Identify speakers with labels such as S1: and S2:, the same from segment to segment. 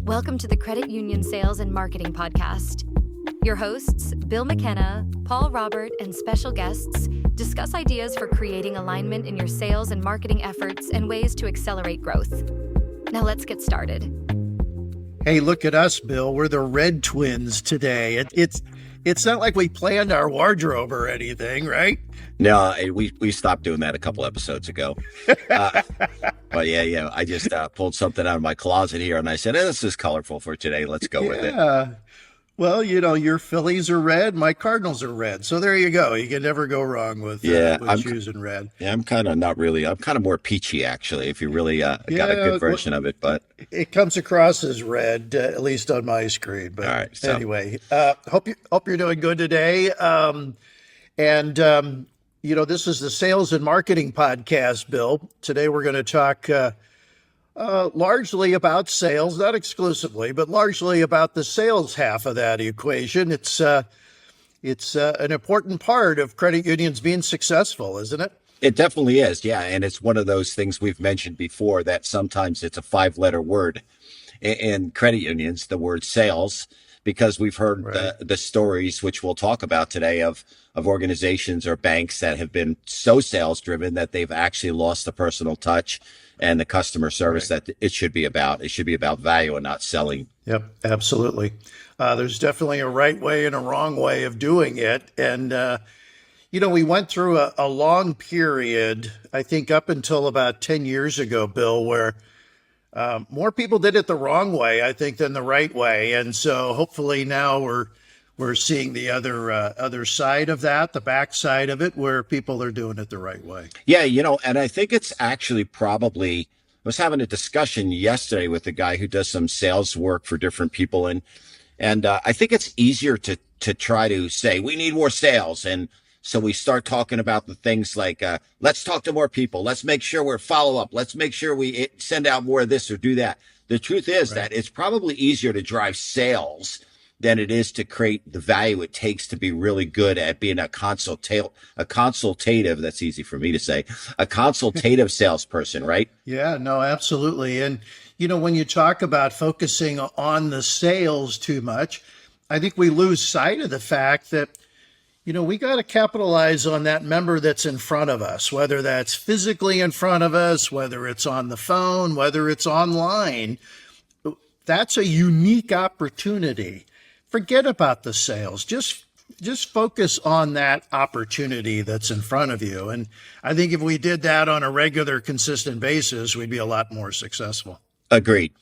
S1: Welcome to the Credit Union Sales and Marketing Podcast. Your hosts, Bill McKenna, Paul Robert, and special guests discuss ideas for creating alignment in your sales and marketing efforts and ways to accelerate growth. Now let's get started.
S2: Hey, look at us, Bill. We're the Red Twins today. It's not like we planned our wardrobe or anything, right?
S3: No, we stopped doing that a couple episodes ago. But yeah, I just pulled something out of my closet here, and I said, this is colorful for today. Let's go with it.
S2: Well, your Phillies are red, my Cardinals are red. So there you go. You can never go wrong with choosing red.
S3: Yeah, I'm kind of more peachy, actually, if you really got a good version of it. But
S2: it comes across as red, at least on my screen. But
S3: all right,
S2: anyway, hope you're doing good today. This is the Sales and Marketing Podcast, Bill. Today we're going to talk largely about sales, not exclusively, but largely about the sales half of that equation. It's an important part of credit unions being successful, isn't it?
S3: It definitely is, yeah. And it's one of those things we've mentioned before that sometimes it's a 5-letter word in credit unions, the word sales, because we've heard the stories, which we'll talk about today, of organizations or banks that have been so sales driven that they've actually lost the personal touch and the customer service that it should be about. It should be about value and not selling.
S2: Yep, absolutely. There's definitely a right way and a wrong way of doing it. And, we went through a long period, I think up until about 10 years ago, Bill, where more people did it the wrong way, I think, than the right way. And so hopefully now we're seeing the other side of that, the back side of it, where people are doing it the right way.
S3: Yeah, and I think it's actually I was having a discussion yesterday with a guy who does some sales work for different people. And I think it's easier to try to say, we need more sales. And so we start talking about the things like, let's talk to more people. Let's make sure we're follow up. Let's make sure we send out more of this or do that. The truth is that it's probably easier to drive sales than it is to create the value it takes to be really good at being a consultative, that's easy for me to say, a consultative salesperson, right?
S2: Yeah, no, absolutely. And, when you talk about focusing on the sales too much, I think we lose sight of the fact that, we got to capitalize on that member that's in front of us, whether that's physically in front of us, whether it's on the phone, whether it's online. That's a unique opportunity. Forget about the sales. Just focus on that opportunity that's in front of you. And I think if we did that on a regular, consistent basis, we'd be a lot more successful.
S3: Agreed.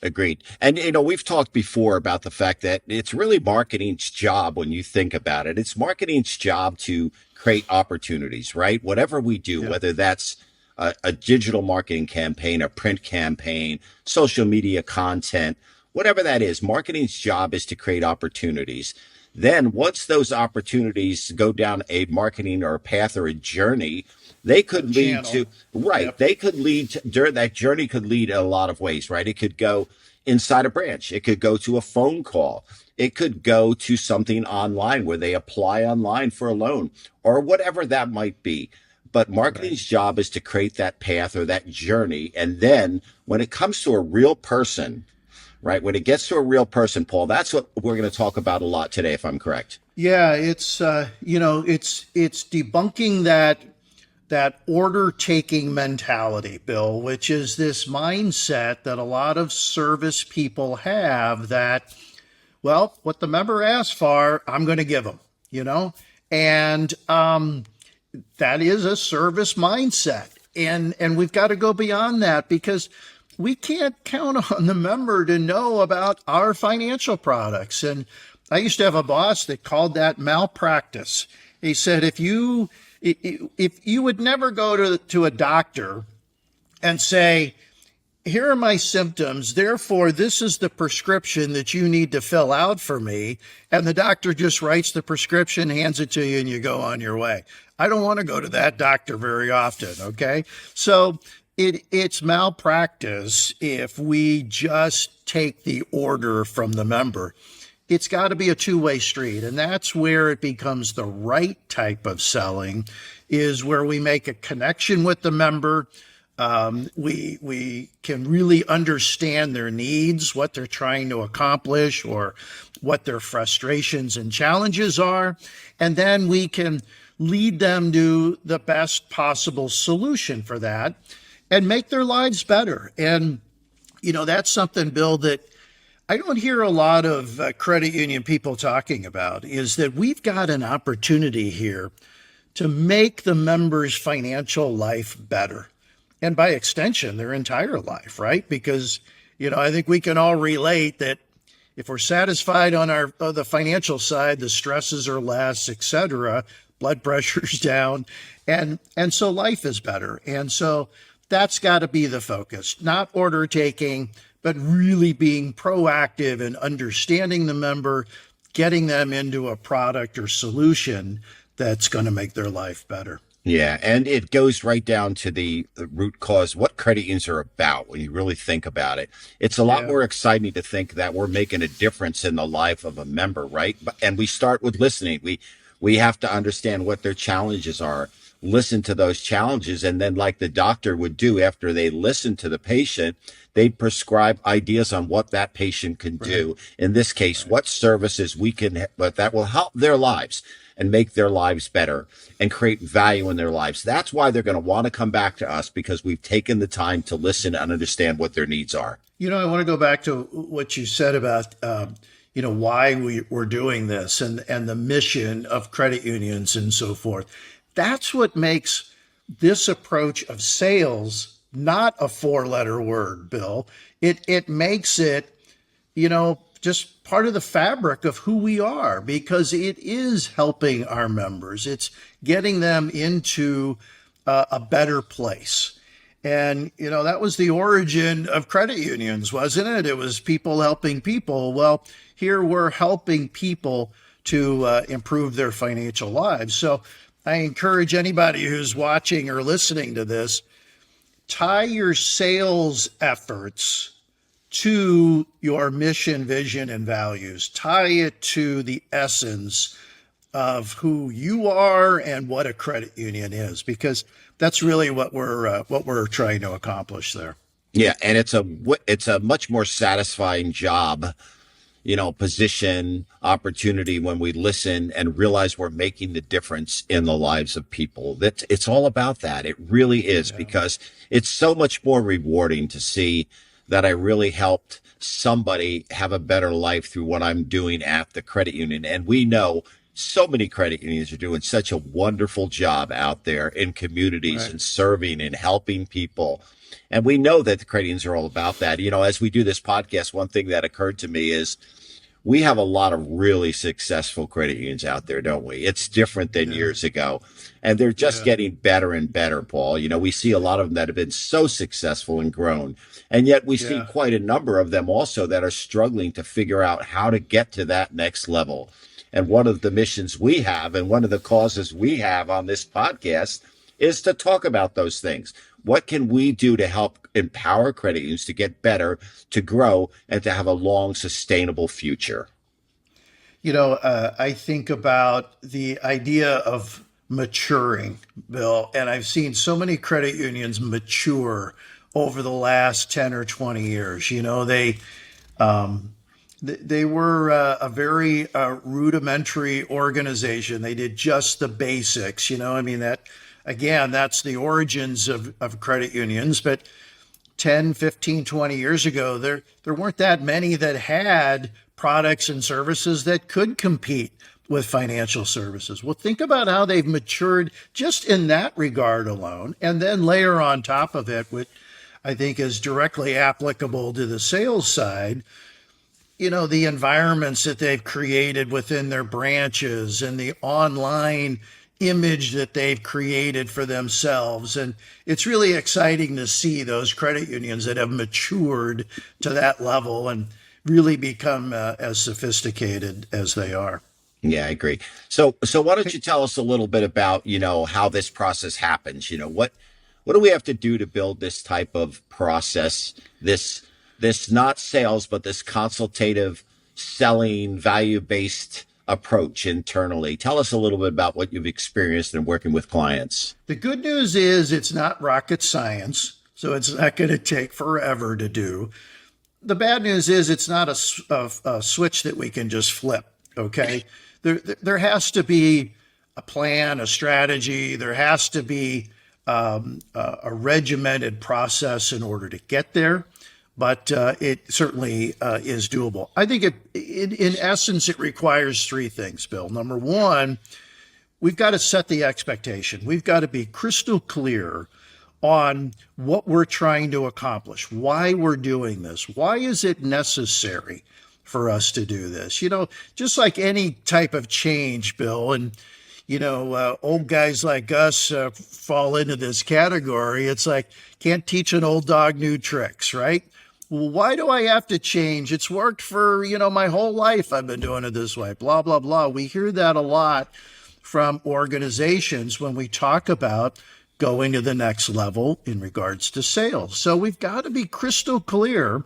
S3: And, we've talked before about the fact that it's really marketing's job when you think about it. It's marketing's job to create opportunities, right? Whatever we do, whether that's a digital marketing campaign, a print campaign, social media content, whatever that is, marketing's job is to create opportunities. Then once those opportunities go down a marketing or a path or a journey, they could lead to, they could lead to, that journey could lead in a lot of ways, right? It could go inside a branch. It could go to a phone call. It could go to something online where they apply online for a loan or whatever that might be. But marketing's job is to create that path or that journey. And then when it comes to a real person, right? When it gets to a real person, Paul, that's what we're going to talk about a lot today, if I'm correct.
S2: Yeah, it's debunking that order-taking mentality, Bill, which is this mindset that a lot of service people have that, well, what the member asks for, I'm going to give them, and that is a service mindset. And we've got to go beyond that because we can't count on the member to know about our financial products. And I used to have a boss that called that malpractice. He said, if you would never go to a doctor and say, here are my symptoms, therefore this is the prescription that you need to fill out for me, and the doctor just writes the prescription, hands it to you, and you go on your way. I don't want to go to that doctor very often, okay? So it's malpractice if we just take the order from the member. It's got to be a two-way street, and that's where it becomes the right type of selling, is where we make a connection with the member. We can really understand their needs, what they're trying to accomplish, or what their frustrations and challenges are. And then we can lead them to the best possible solution for that and make their lives better. And, that's something, Bill, that I don't hear a lot of credit union people talking about, is that we've got an opportunity here to make the members' financial life better. And by extension, their entire life, right? Because, I think we can all relate that if we're satisfied on the financial side, the stresses are less, et cetera, blood pressure's down, and so life is better. And so that's got to be the focus, not order taking, but really being proactive and understanding the member, getting them into a product or solution that's going to make their life better.
S3: Yeah, and it goes right down to the root cause, what credit unions are about when you really think about it. It's a lot more exciting to think that we're making a difference in the life of a member, right? And we start with listening. We have to understand what their challenges are, listen to those challenges, and then like the doctor would do after they listen to the patient, they'd prescribe ideas on what that patient can do. In this case, what services we can, but that will help their lives and make their lives better and create value in their lives. That's why they're going to want to come back to us, because we've taken the time to listen and understand what their needs are.
S2: I want to go back to what you said about, why we're doing this and the mission of credit unions and so forth. That's what makes this approach of sales not a four-letter word, Bill. It makes it, just part of the fabric of who we are, because it is helping our members. It's getting them into a better place. And, that was the origin of credit unions, wasn't it? It was people helping people. Well, here we're helping people to improve their financial lives. So I encourage anybody who's watching or listening to this, tie your sales efforts to your mission, vision, and values. Tie it to the essence of who you are and what a credit union is, because that's really what we're trying to accomplish there.
S3: Yeah, and it's a much more satisfying job, position, opportunity when we listen and realize we're making the difference in the lives of people. It's all about that. It really is, because it's so much more rewarding to see that I really helped somebody have a better life through what I'm doing at the credit union. And we know so many credit unions are doing such a wonderful job out there in communities and serving and helping people. And we know that the credit unions are all about that. As we do this podcast, one thing that occurred to me is we have a lot of really successful credit unions out there, don't we? It's different than years ago. And they're just getting better and better, Paul. We see a lot of them that have been so successful and grown. And yet we see quite a number of them also that are struggling to figure out how to get to that next level. And one of the missions we have and one of the causes we have on this podcast is to talk about those things. What can we do to help empower credit unions to get better, to grow, and to have a long, sustainable future?
S2: I think about the idea of maturing, Bill, and I've seen so many credit unions mature over the last 10 or 20 years. They were a very rudimentary organization. They did just the basics, that's the origins of credit unions. But 10, 15, 20 years ago, there weren't that many that had products and services that could compete with financial services. Well, think about how they've matured just in that regard alone, and then layer on top of it, which I think is directly applicable to the sales side, the environments that they've created within their branches and the online image that they've created for themselves. And it's really exciting to see those credit unions that have matured to that level and really become as sophisticated as they are.
S3: Yeah, I agree. So why don't you tell us a little bit about, how this process happens? What do we have to do to build this type of process, this not sales, but this consultative selling, value-based approach internally? Tell us a little bit about what you've experienced in working with clients.
S2: The good news is it's not rocket science. so it's not going to take forever to do. The bad news is it's not a switch that we can just flip. Okay, there has to be a plan, a strategy. There has to be a regimented process in order to get there. But it certainly is doable. I think in essence, it requires three things, Bill. Number one, we've got to set the expectation. We've got to be crystal clear on what we're trying to accomplish, why we're doing this, why is it necessary for us to do this? Just like any type of change, Bill, and old guys like us fall into this category. It's like, can't teach an old dog new tricks, right? Well, why do I have to change? It's worked for, my whole life. I've been doing it this way, blah, blah, blah. We hear that a lot from organizations when we talk about going to the next level in regards to sales. So we've got to be crystal clear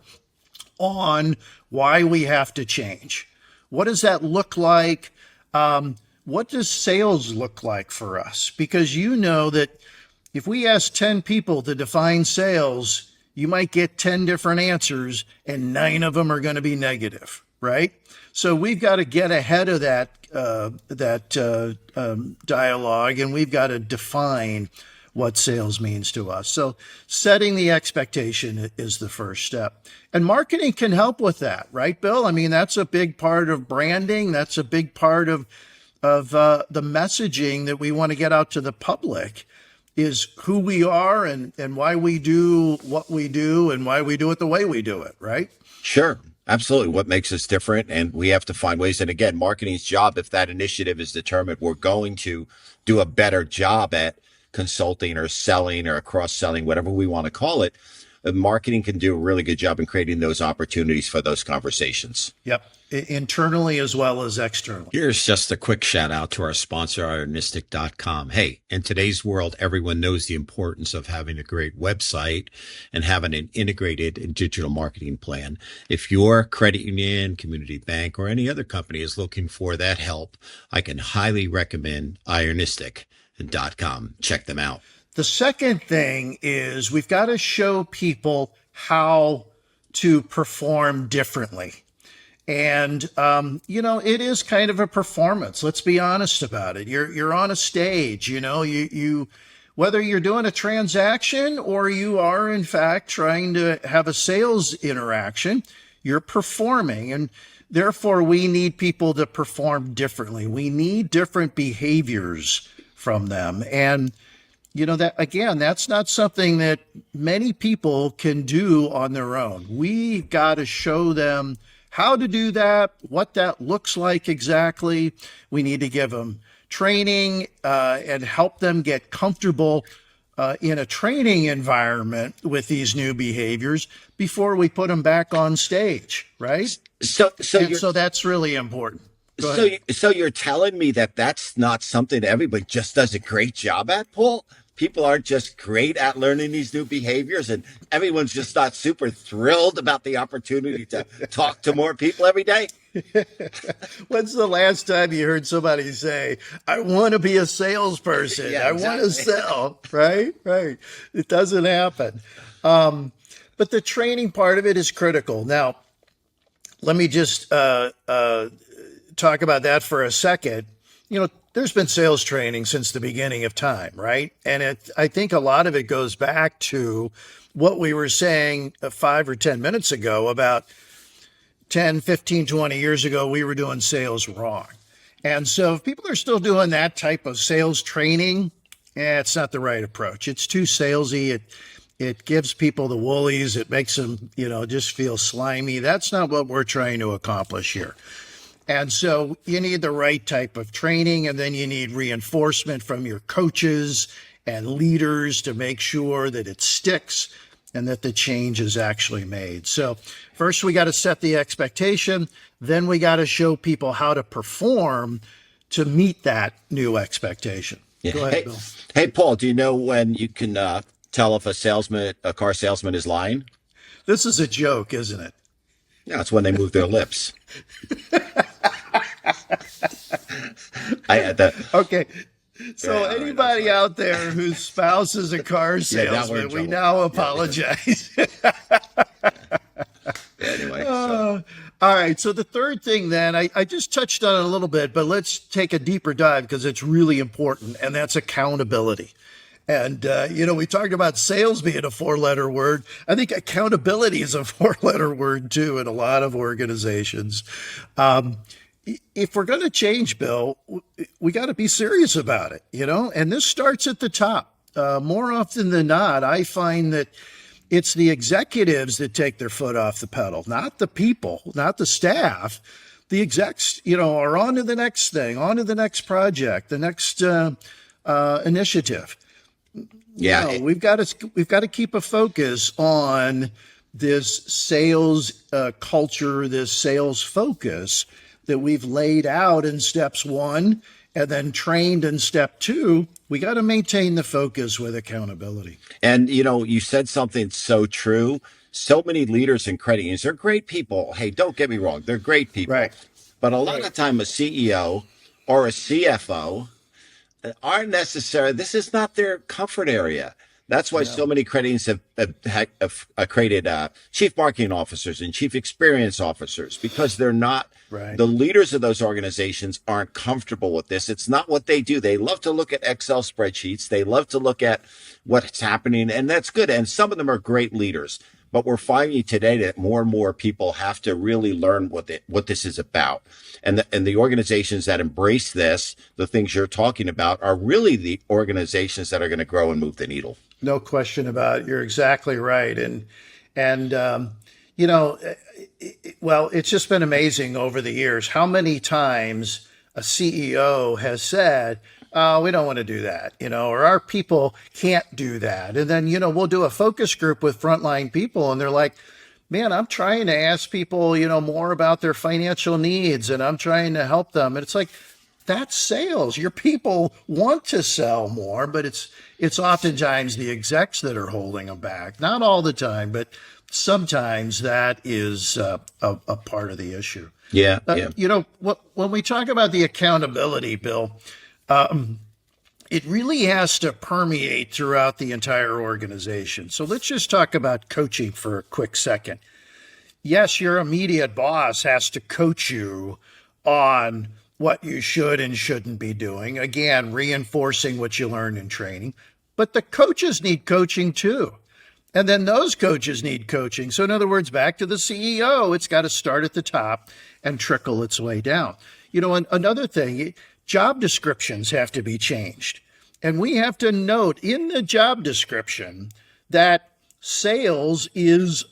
S2: on why we have to change. What does that look like? What does sales look like for us? Because you know that if we ask 10 people to define sales, you might get 10 different answers and 9 of them are going to be negative, right? So we've got to get ahead of that dialogue, and we've got to define what sales means to us. So setting the expectation is the first step. And marketing can help with that, right, Bill? I mean, that's a big part of branding. That's a big part of the messaging that we want to get out to the public, is who we are and why we do what we do and why we do it the way we do it, right?
S3: Sure. Absolutely. What makes us different. And we have to find ways. And again, marketing's job, if that initiative is determined, we're going to do a better job at consulting or selling or cross-selling, whatever we want to call it. Marketing can do a really good job in creating those opportunities for those conversations.
S2: Yep. Internally as well as externally.
S4: Here's just a quick shout out to our sponsor, ironistic.com. Hey, in today's world, everyone knows the importance of having a great website and having an integrated digital marketing plan. If your credit union, community bank, or any other company is looking for that help, I can highly recommend ironistic.com. Check them out.
S2: The second thing is we've got to show people how to perform differently. And, it is kind of a performance. Let's be honest about it. You're on a stage, you whether you're doing a transaction or you are, in fact, trying to have a sales interaction, you're performing. And therefore, we need people to perform differently. We need different behaviors from them. And that again, that's not something that many people can do on their own. We got to show them how to do that, what that looks like exactly. We need to give them training and help them get comfortable in a training environment with these new behaviors before we put them back on stage, right? So that's really important.
S3: So you're telling me that that's not something everybody just does a great job at, Paul? People aren't just great at learning these new behaviors, and everyone's just not super thrilled about the opportunity to talk to more people every day?
S2: When's the last time you heard somebody say, I want to be a salesperson?
S3: Yeah, exactly.
S2: I want to sell, right? Right. It doesn't happen. But the training part of it is critical. Now, let me just talk about that for a second. There's been sales training since the beginning of time, right? And I think a lot of it goes back to what we were saying 5 or 10 minutes ago about 10, 15, 20 years ago, we were doing sales wrong. And so if people are still doing that type of sales training, it's not the right approach. It's too salesy. It gives people the woolies. It makes them, just feel slimy. That's not what we're trying to accomplish here. And so you need the right type of training, and then you need reinforcement from your coaches and leaders to make sure that it sticks and that the change is actually made. So first we got to set the expectation, then we got to show people how to perform to meet that new expectation.
S3: Yeah.
S2: Go ahead, Bill.
S3: Hey, Paul, do you know when you can tell if a car salesman is lying?
S2: This is a joke, isn't it?
S3: Yeah, it's when they move their lips.
S2: Okay. So
S3: Yeah, all right,
S2: anybody out there whose spouse is a car
S3: Yeah, now we're in
S2: salesman, we
S3: trouble.
S2: now
S3: Yeah.
S2: apologize.
S3: Anyway, so
S2: All right. So the third thing then, I just touched on it a little bit, but let's take a deeper dive because it's really important, and that's accountability. And, we talked about sales being a 4-letter word. I think accountability is a 4-letter word too in a lot of organizations. If we're going to change, Bill, we got to be serious about it, and this starts at the top. More often than not, I find that it's the executives that take their foot off the pedal, not the people, not the staff. The execs, are on to the next thing, on to the next project, the next initiative.
S3: yeah,
S2: We've got to keep a focus on this sales culture, this sales focus that we've laid out in steps 1 and then trained in step 2. We got to maintain the focus with accountability.
S3: and you said something so true. So many leaders and credit unions, they're great people. Hey, don't get me wrong, they're great people.
S2: Right.
S3: But a lot of time, a CEO or a CFO aren't necessary. This is not their comfort area. That's why so many credit unions have created chief marketing officers and chief experience officers, because they're not
S2: Right.
S3: the leaders of those organizations aren't comfortable with this. It's not what they do. They love to look at Excel spreadsheets. They love to look at what's happening, and that's good. And some of them are great leaders. But we're finding today that more and more people have to really learn what this is about. And the organizations that embrace this, the things you're talking about, are really the organizations that are going to grow and move the needle.
S2: No question about it. You're exactly right. Well, it's just been amazing over the years how many times a CEO has said, "Oh, we don't want to do that," or our people can't do that. And then, we'll do a focus group with frontline people and they're like, "Man, I'm trying to ask people, more about their financial needs and I'm trying to help them." And it's like, that's sales. Your people want to sell more, but it's oftentimes the execs that are holding them back. Not all the time, but sometimes that is a part of the issue.
S3: Yeah.
S2: When we talk about the accountability, Bill, it really has to permeate throughout the entire organization. So let's just talk about coaching for a quick second. Yes, your immediate boss has to coach you on what you should and shouldn't be doing. Again, reinforcing what you learned in training. But the coaches need coaching too. And then those coaches need coaching. So in other words, back to the CEO, it's got to start at the top and trickle its way down. Another thing, job descriptions have to be changed. And we have to note in the job description that sales is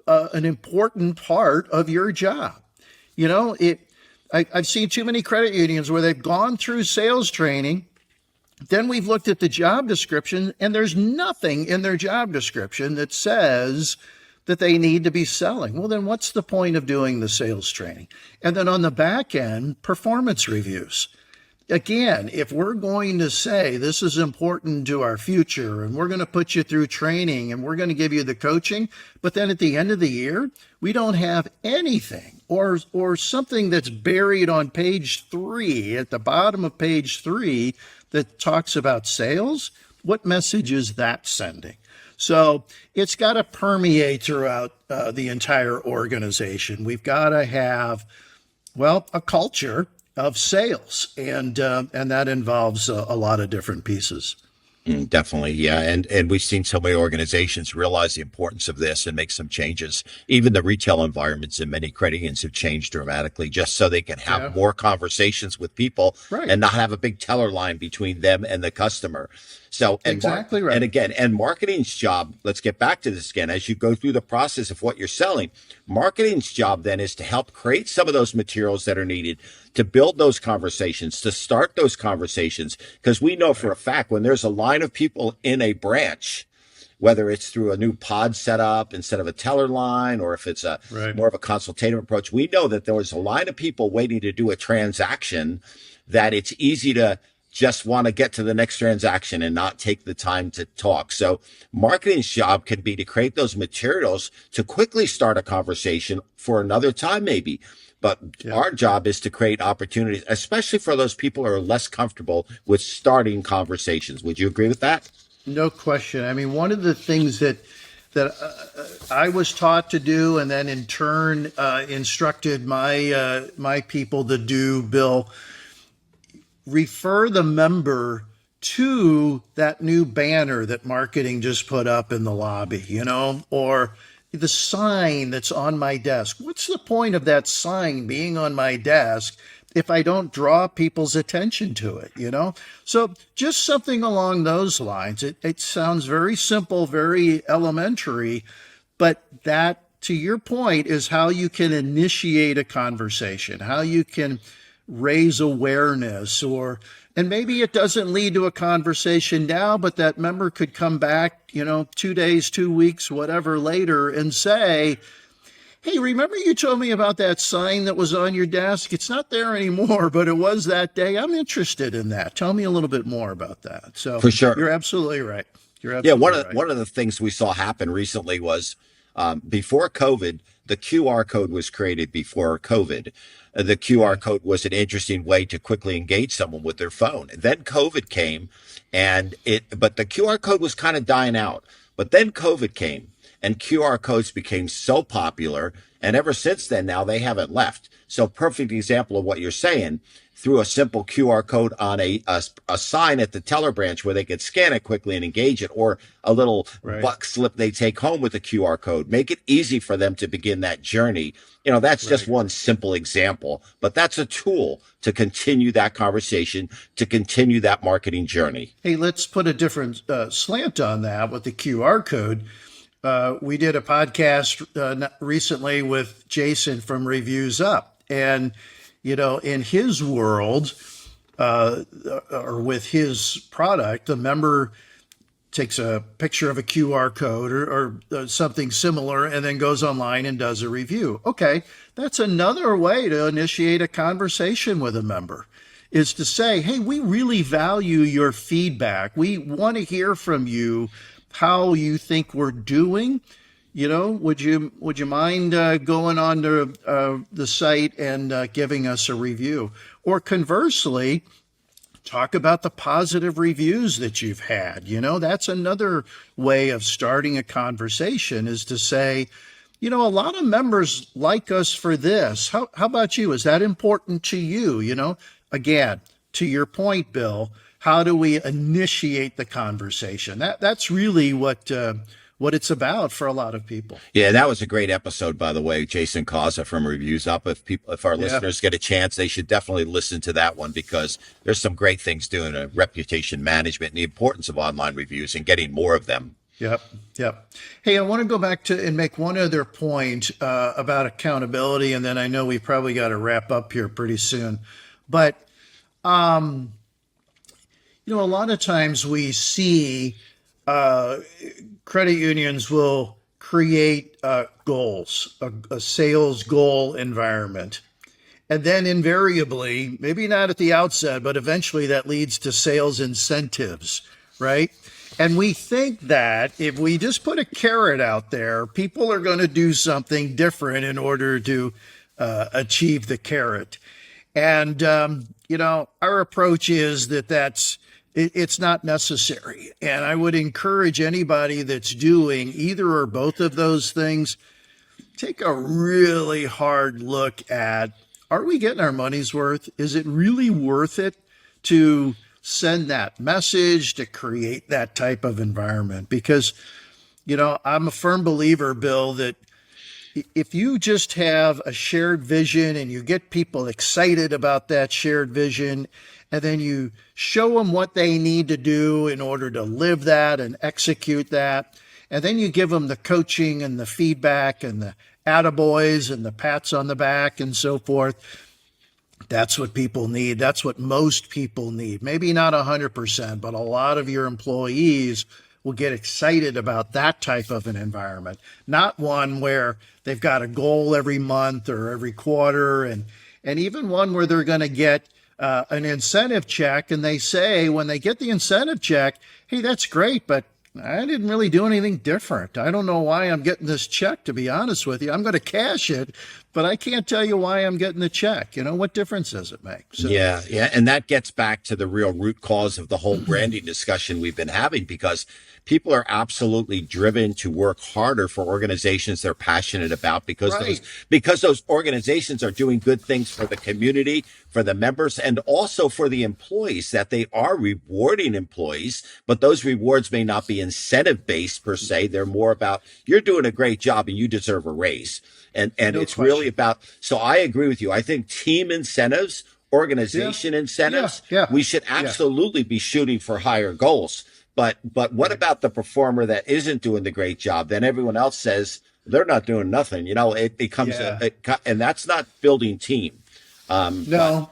S2: an important part of your job. I've seen too many credit unions where they've gone through sales training. Then we've looked at the job description and there's nothing in their job description that says that they need to be selling. Well, then what's the point of doing the sales training? And then on the back end, performance reviews. Again, if we're going to say this is important to our future and we're going to put you through training and we're going to give you the coaching, but then at the end of the year, we don't have anything or something that's buried on page 3 at the bottom of page 3 that talks about sales, what message is that sending? So it's got to permeate throughout the entire organization. We've got to have, a culture of sales, and that involves a lot of different pieces.
S3: Definitely, yeah, and we've seen so many organizations realize the importance of this and make some changes. Even the retail environments in many credit unions have changed dramatically, just so they can have more conversations with people and not have a big teller line between them and the customer. So
S2: exactly right.
S3: And again, and marketing's job, let's get back to this again, as you go through the process of what you're selling, marketing's job then is to help create some of those materials that are needed to build those conversations, to start those conversations. Because we know for a fact when there's a line of people in a branch, whether it's through a new pod setup instead of a teller line, or if it's a more of a consultative approach, we know that there was a line of people waiting to do a transaction, that it's easy to just want to get to the next transaction and not take the time to talk. So marketing's job can be to create those materials to quickly start a conversation for another time, maybe. But our job is to create opportunities, especially for those people who are less comfortable with starting conversations. Would you agree with that?
S2: No question. I mean, one of the things that I was taught to do, and then in turn instructed my people to do, Bill, refer the member to that new banner that marketing just put up in the lobby, or the sign that's on my desk. What's the point of that sign being on my desk if I don't draw people's attention to it, So just something along those lines. It sounds very simple, very elementary, but that, to your point, is how you can initiate a conversation, how you can raise awareness, and maybe it doesn't lead to a conversation now, but that member could come back, 2 days, 2 weeks, whatever later and say, hey, remember you told me about that sign that was on your desk? It's not there anymore, but it was that day. I'm interested in that. Tell me a little bit more about that. So
S3: for sure,
S2: you're absolutely right.
S3: One of the things we saw happen recently was before COVID, the QR code was created before COVID. The QR code was an interesting way to quickly engage someone with their phone. Then COVID came, but the QR code was kind of dying out. But then COVID came, and QR codes became so popular, and ever since then, now they haven't left. So perfect example of what you're saying, through a simple QR code on a sign at the teller branch where they could scan it quickly and engage it, or a little buck slip they take home with a QR code. Make it easy for them to begin that journey. That's just one simple example, but that's a tool to continue that conversation, to continue that marketing journey.
S2: Hey, let's put a different slant on that with the QR code. We did a podcast recently with Jason from Reviews Up, and in his world, or with his product, the member takes a picture of a QR code or something similar and then goes online and does a review. Okay, that's another way to initiate a conversation with a member, is to say, hey, we really value your feedback. We want to hear from you how you think we're doing. Would you mind going on to the site and giving us a review? Or conversely, talk about the positive reviews that you've had. That's another way of starting a conversation, is to say, a lot of members like us for this. How about you? Is that important to you? Again, to your point, Bill, how do we initiate the conversation? That's really what it's about for a lot of people.
S3: Yeah, that was a great episode, by the way, Jason Causa from Reviews Up. If our listeners get a chance, they should definitely listen to that one, because there's some great things doing reputation management and the importance of online reviews and getting more of them.
S2: Yep. Hey, I want to go back to and make one other point about accountability, and then I know we probably got to wrap up here pretty soon. But a lot of times we see credit unions will create goals, a sales goal environment. And then invariably, maybe not at the outset, but eventually that leads to sales incentives, right? And we think that if we just put a carrot out there, people are going to do something different in order to achieve the carrot. And, our approach is it's not necessary. And I would encourage anybody that's doing either or both of those things, take a really hard look at, are we getting our money's worth? Is it really worth it to send that message, to create that type of environment? Because, I'm a firm believer, Bill, that if you just have a shared vision and you get people excited about that shared vision, and then you show them what they need to do in order to live that and execute that, and then you give them the coaching and the feedback and the attaboys and the pats on the back and so forth, that's what people need. That's what most people need. Maybe not 100%, but a lot of your employees will get excited about that type of an environment, not one where they've got a goal every month or every quarter, and even one where they're going to get an incentive check, and they say when they get the incentive check, hey, that's great, but I didn't really do anything different. I don't know why I'm getting this check, to be honest with you. I'm going to cash it, but I can't tell you why I'm getting the check. What difference does it make?
S3: So, yeah. And that gets back to the real root cause of the whole branding discussion we've been having, because people are absolutely driven to work harder for organizations they're passionate about, because those organizations are doing good things for the community, for the members, and also for the employees, that they are rewarding employees, but those rewards may not be incentive based per se. They're more about, you're doing a great job and you deserve a raise. And no it's question. Really about, so I agree with you. I think team incentives, organization incentives, we should absolutely be shooting for higher goals. But what about the performer that isn't doing the great job? Then everyone else says they're not doing nothing. It becomes and that's not building team.
S2: No,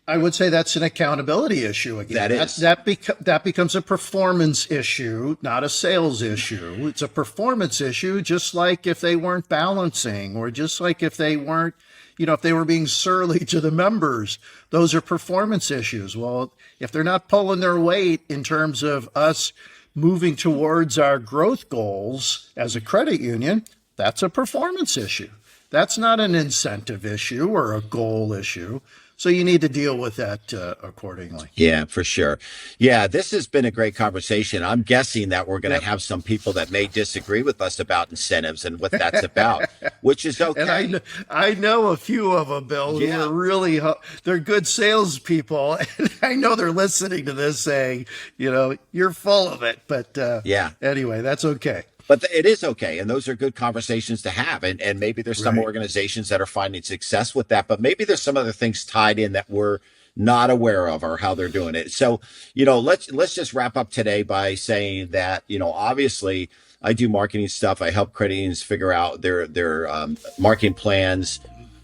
S2: I would say that's an accountability issue again. That becomes a performance issue, not a sales issue. It's a performance issue, just like if they weren't balancing, or just like if they weren't, if they were being surly to the members. Those are performance issues. Well, if they're not pulling their weight in terms of us moving towards our growth goals as a credit union, that's a performance issue. That's not an incentive issue or a goal issue. So you need to deal with that accordingly.
S3: Yeah, for sure. Yeah, this has been a great conversation. I'm guessing that we're going to have some people that may disagree with us about incentives and what that's about, which is okay.
S2: And I know a few of them, Bill, who are really, they're good salespeople. And I know they're listening to this saying, you're full of it. But anyway, that's okay.
S3: But it is okay. And those are good conversations to have. And maybe there's some organizations that are finding success with that, but maybe there's some other things tied in that we're not aware of, or how they're doing it. So, let's just wrap up today by saying that, obviously I do marketing stuff. I help credit unions figure out their marketing plans,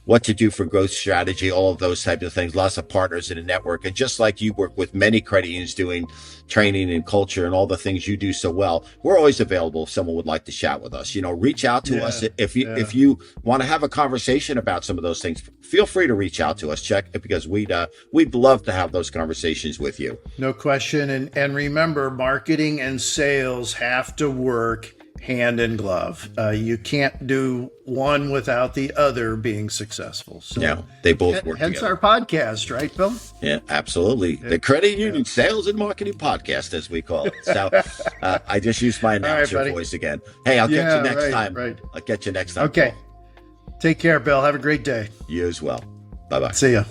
S3: what to do for growth strategy, all of those types of things, lots of partners in a network. And just like you work with many credit unions doing training and culture and all the things you do so well, we're always available if someone would like to chat with us. Reach out to us. If you want to have a conversation about some of those things, feel free to reach out to us, because we'd love to have those conversations with you.
S2: No question. And remember, marketing and sales have to work hand in glove. You can't do one without the other being successful. So
S3: they both work
S2: hence
S3: together.
S2: Our podcast, right, Bill?
S3: Yeah, absolutely. The Credit Union Sales and Marketing Podcast, as we call it. So I just used my announcer voice again. Hey, I'll get you next time. Right. I'll get you next time.
S2: Okay. Take care, Bill. Have a great day.
S3: You as well. Bye-bye.
S2: See ya.